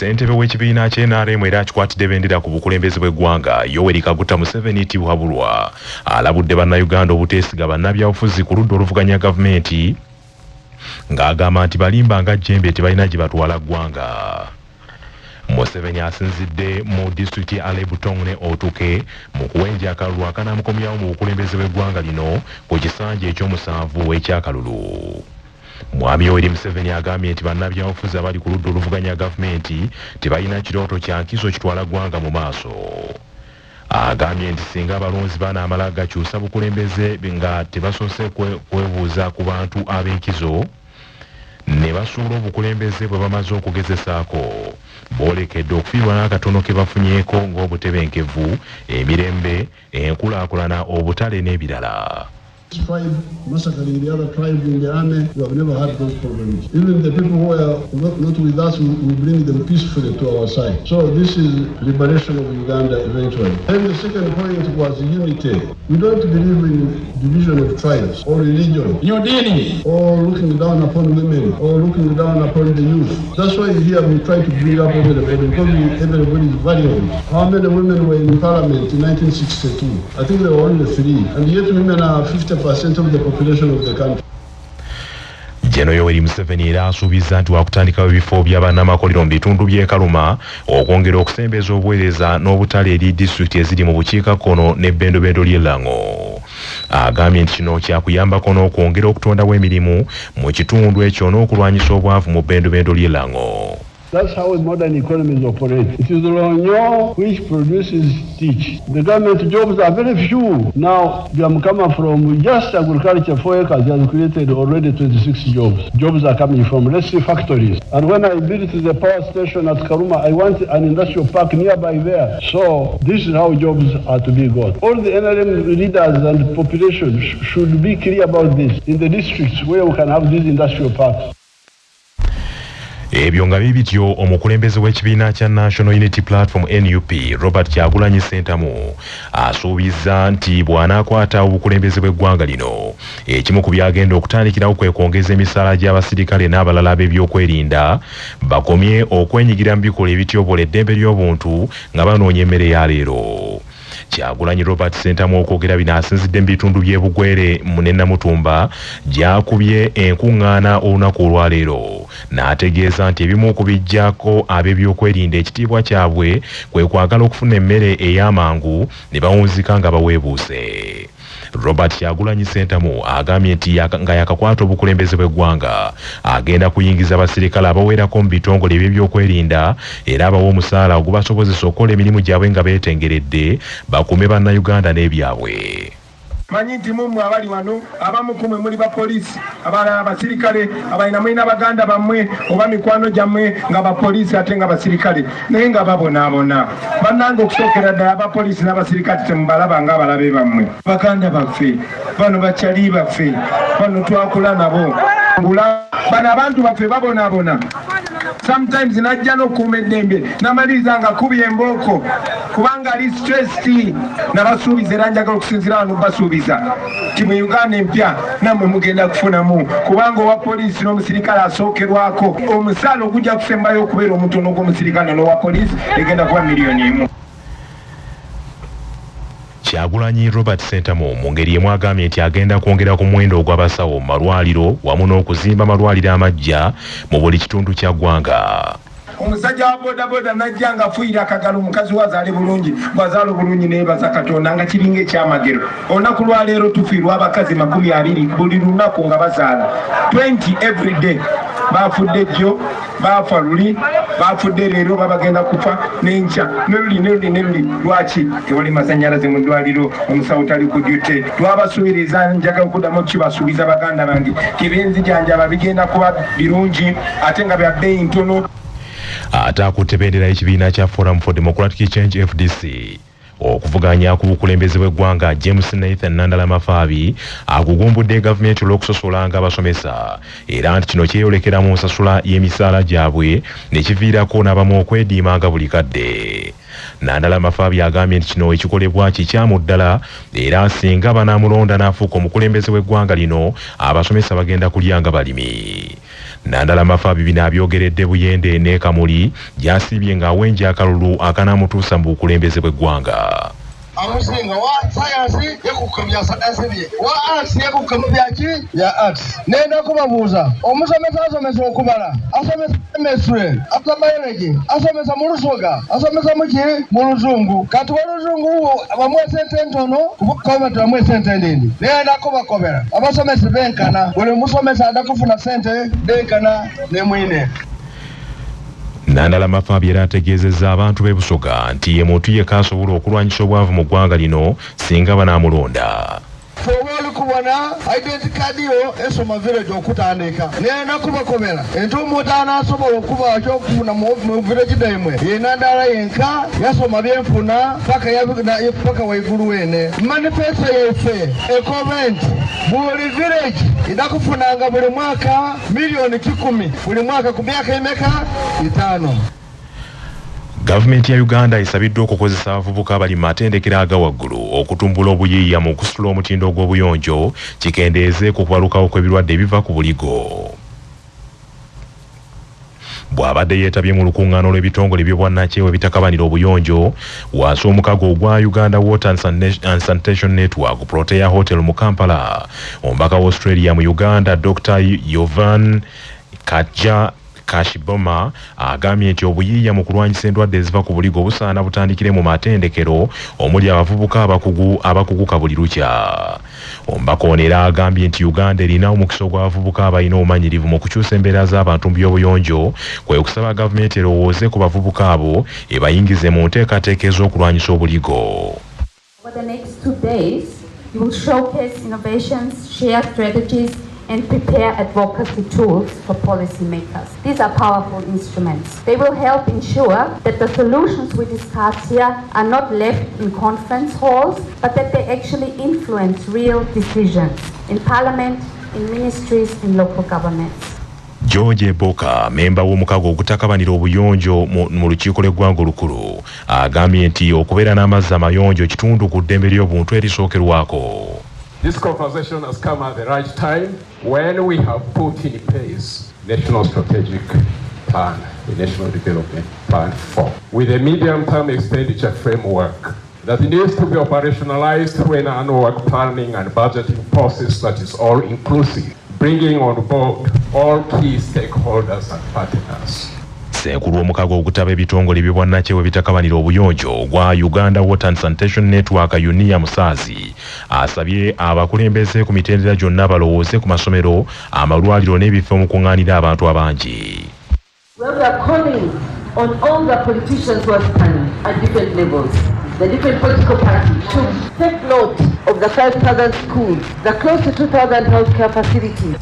Ssentebe w'ekibiina ky'NRM era akikwatidde bendera ku bukulembeze bw'eggwanga Yoweri Kaguta Museveni Tibuhaburwa alabudde bannayuganda obuteesiga bannabyabufuzi ku ludda oluvuganya gavumenti ng'agamba nti balimba nga jjembe tebalina gye batwala ggwanga. Museveni asinzidde mu disitulikiti ya Alebutong ne Otuke mu kuwenja akalulu akanaamukomyawo mu bukulembeze bw'eggwanga lino ku kisanja ekyomusanvu ekyakalulu. Mwami Yoweri Museveni agambye nti bannabyabufuzi abali ku ludda oluvuganya gavumenti tebalina kirooto kya nkizo kitwala ggwanga mu maaso. Agambye nti singa abalonzi banaamala gakyusa bukulembeze nga tebasoose kwebuuza ku bantu ab'enkizo ne basuula obukulembeze bwe bamaze okugezesaako boolekedde okufiirwa n'akatono ke bafunyeeko ng'obutebenkevu, emirembe, enkulaakulana, obutale n'ebirala. Tribe massacring the other tribe in the army, we have never had those problems. Even the people who are not with us, we bring them peacefully to our side. So this is liberation of Uganda eventually. And the second point was unity. We don't believe in division of tribes or religion, or looking down upon women, or looking down upon the youth. That's why here we try to bring up everybody, because everybody is valuable. How many women were in parliament in 1962? I think there were only 3, and yet women are 50% of the population of the country. Jeno Yoweri Museveni era asuubiza nti wakutandikawo ebifo bya bannamakolero mu bitundu by'e Kaluma okwongera okusembeza obuweereza n'obutale eri disitulikiti eziri mu bukiikakkono n'ebbendobendo ly'e Lango. Agambye nti kino kyakuyambako n'okwongera okutondawo emirimu mu kitundu ekyo n'okulwanyisa obwavu mu bbendobendo ly'e Lango. That's how modern economies operate. It is the Ronyo which produces teach. The government jobs are very few. Now, they are coming from just agriculture, 4 acres has created already 26 jobs. Jobs are coming from, let's say, factories. And when I built the power station at Karuma, I want an industrial park nearby there. So, this is how jobs are to be got. All the NRM leaders and population should be clear about this in the districts where we can have these industrial parks. Ebyo nga bibityo omukulembeze w'ekibiina kya National Unity Platform NUP Robert Kyagulanyi Ssentamu asuubizza nti bw'anaakwata obukulembeze bw'eggwanga lino ekimu ku byagenda okutandikirawo kwe kwongeza emisaala gy'abasirikale n'abalala ab'ebyokwerinda bakomye okwenyigira mu bikolwa ebityobola eddembe ly'obuntu nga banoonya emmere ya leero. Kyagulanyi Robert Ssentamu okwogera bino asinzidde mu bitundu by'e Bugwere ne Namutumba gy'akubye enkuŋŋaana olunaku olwaleero n'ategeeza nti ebimu ku bijjako ab'ebyokwerinda ekitiibwa kyabwe kwe kwagala okufuna emmere ey'amangu ne bawunzika nga baweebuuse. Robert Kyagulanyi Ssentamu agambye nti nga yakakwata obukulembeze bw'eggwanga agenda kuyingiza abasirikale abawerako mu bitongole by'ebyokwerinda era abawa omusaala ogubasobozesa okukola emirimu gyabwe nga beetengeredde bakume bannayuganda n'ebyabwe. Manyi nti mumwe abali wano abamu kumwe muli bapoliisi abalala abasirikale abalina mwina baganda bammwe oba mikwano gyammwe nga bapoliisi ate nga basirikale naye nga babonaabona bannanga okusookera ddala abapoliisi n'abasirikale temubalaba nga abalabe bammwe baganda baffe bano bakyali baffe bano twakula nabo bano abantu baffe babonaabona. Sometimes najja n'okuuma eddembe n'amaliriza nga kubya embooko kubanga ali stressed n'abasuubiza era njagala okusinziira wano basuubiza ti mu Uganda empya nammwe mugenda kufunamu kubanga owa poliisi n'omusirikale asookerwako omusaala ogujja kusembayo okubeera omutono gw'omusirikale n'owa poliisi egenda kuba $1,000,000. Kyagulanyi Robert Ssentamu mu ngeri emu agambye nti agenda kwongera ku muwendo ogw'abasawo mu malwaliro wamu n'okuzimba amalwaliro amaggya mu buli kitundu kya ggwanga. Omusajja wa bodaboda najja nga afuuyira akagalo omukazi wazaale bulungi bwazaala obulungi neebaza Katonda nga kiringa ekyamagero. Olunaku lwaleero tufiirwa abakazi 20 buli lunaku nga bazaala 20 every day. Bafudde jjo bafa luli bafudde leero babagenda kufa n'enkya neruli lwaki tewali masannyalaze mu ddwaliro omusawo tali ku duty. Twabasuubiriza njagala okuddamu kibasuubiza baganda bange ebyenzijanjaba bigenda kuba birungi ate nga bya bbeeyi ntono. Ate akutte bendera y'ekibiina kya Forum for Democratic Change FDC okuvuganya ku bukulembeze bw'eggwanga James Nathan Nandala Mafaabi agugumbudde gavumenti olw'okusosolanga abasomesa era nti kino kyeyolekera mu nsasula y'emisaala gyabwe ne kiviirako n'abamu okwediima nga buli kadde. Nandala Mafaabi agambye nti kino ekikolebwa kikyamu ddala era singa banaamulonda n'afuuka omukulembeze w'eggwanga lino abasomesa bagenda kulya nga balimi. Nandala Mafabi bino abyogeredde Buyende ne Kamuli gy'asiibye ng'awenja akalulu akanaamutuusa mu bukulembeze bw'eggwanga. Amusinga wa science yekukamya sadasebye wa arts yekukamya ya arts nenda kubabuuza omusomesa asomesa okubala asomesa chemistry asomesa biology asomesa mu lusoga asomesa mu luzungu kati oluzungu bamwe sente ntono kubukoma bamwe sente ndindi nenda kubakobera abasomesa benkana buli musomesa adakufuna sente benkana ne mwine. Nandala Mafabi era ategeezezza abantu b'e Busoga nti ye muntu yekka asobola okulwanyisa obwavu mu ggwanga lino singa banaamulonda. Fowoli kubona identity card yo esoma village okutandika nenda kubakobera entumu tanasobola okuba kyokufuna mu village daimwe yenandala yenka yasoma byenfuna paka waigulu wene manifesto yefe comment buli village idakufunanga buli mwaka milioni 10 buli mwaka ku myaka emeka 5. Gavumenti ya Uganda esabiddwa okukozesa abavubuka abali mu matendekero aga waggulu okutumbula obuyiiya mu kusitula omutindo gw'obuyonjo kikendeeze ku kubalukawo kw'ebirwadde ebiva ku buligo. Bw'abadde yeetabye mu lukuŋŋaano lw'ebitongole by'obwannakyewa ebitakabanira obuyonjo wansi omukago ogwa Uganda Water and Sanitation Network Protea Hotel mu Kampala, omubaka wa Australia mu Uganda Dr. Yovan Kashiboma agambye nti obuyiiya mu kulwanyisa endwadde eziva ku buligo busaana butandikire mu matendekero omuli abavubuka abakuguka buli lukya. Omubaka ono era agambye nti Uganda erina omukisa gw'abavubuka abalina obumanyirivu mu kukyusa embeera z'abantu mu by'obuyonjo, kwe kusaba gavumenti erowooze ku bavubuka abo ebayingize mu nteekateeka ez'okulwanyisa obuligo. Over the next 2 days, you will showcase innovations, share strategies, and prepare advocacy tools for policymakers. These are powerful instruments. They will help ensure that the solutions we discuss here are not left in conference halls, but that they actually influence real decisions in Parliament, in ministries, in local governments. George Boka, memba w'omukago ogutakabanira obuyonjo mu lukiiko lw'eggwanga olukulu, agambye nti okubeera n'amazzi amayonjo kitundu ku ddembe ly'obuntu erisookerwako. This conversation has come at the right time when we have put in place National Strategic Plan, the National Development Plan 4, with a medium-term expenditure framework that needs to be operationalized through an annual work planning and budgeting process that is all-inclusive, bringing on board all key stakeholders and partners. Senkulu w'omukago ogutaba ebitongole by'obwannakyewa ebitakabanira obuyonjo gwa Uganda Water and Sanitation Network Unia Musaazi asabye abakulembeze ku mitendera gyonna balowooze ku masomero, amalwaliro n'ebifo mu kuŋŋaanira abantu abangi. Well, we are calling on all the politicians who are standing at different levels, the different political parties, to take note of the 5,000 schools, the close to 2,000 healthcare facilities.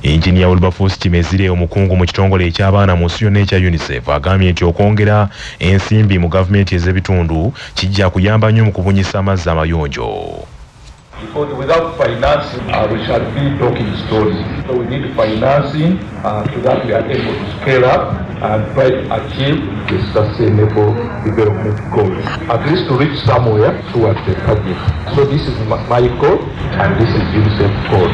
Engineer Wilberforce Kimezire omukungu mu kitongole eky'abaana mu nsi yonna ekya UNICEF agambye nti okwongera ensimbi mu gavumenti ez'ebitundu kijja kuyamba nnyo mu kubunyisa amazzi amayonjo. Because without financing, we shall be talking stories. So we need financing so that we are able to scale up and try to achieve the sustainable development goals. At least to reach somewhere towards the target. So this is my goal and this is UNICEF's goal.